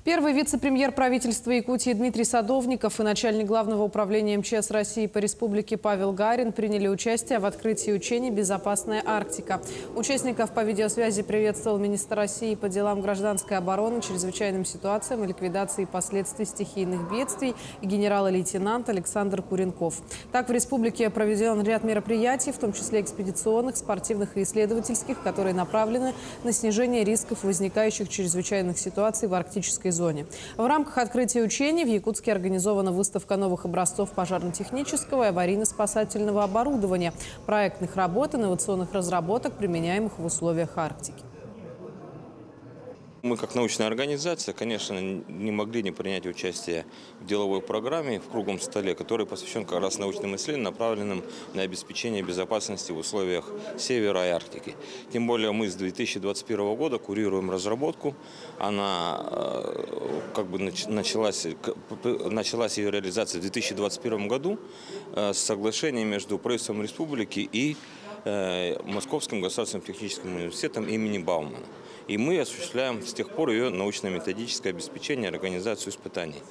Первый вице-премьер правительства Якутии Дмитрий Садовников и начальник Главного управления МЧС России по республике Павел Гарин приняли участие в открытии учений «Безопасная Арктика». Участников по видеосвязи приветствовал министр России по делам гражданской обороны, чрезвычайным ситуациям и ликвидации последствий стихийных бедствий генерал-лейтенант Александр Куренков. Так, в республике проведен ряд мероприятий, в том числе экспедиционных, спортивных и исследовательских, которые направлены на снижение рисков возникающих чрезвычайных ситуаций в арктической зоне. В рамках открытия учений в Якутске организована выставка новых образцов пожарно-технического и аварийно-спасательного оборудования, проектных работ, инновационных разработок, применяемых в условиях Арктики. Мы, как научная организация, конечно, не могли не принять участие в деловой программе в круглом столе, который посвящен как раз научным исследованиям, направленным на обеспечение безопасности в условиях Севера и Арктики. Тем более мы с 2021 года курируем разработку. Она началась ее реализация в 2021 году с соглашением между правительством республики и Московским государственным техническим университетом имени Баумана. И мы осуществляем с тех пор ее научно-методическое обеспечение и организацию испытаний.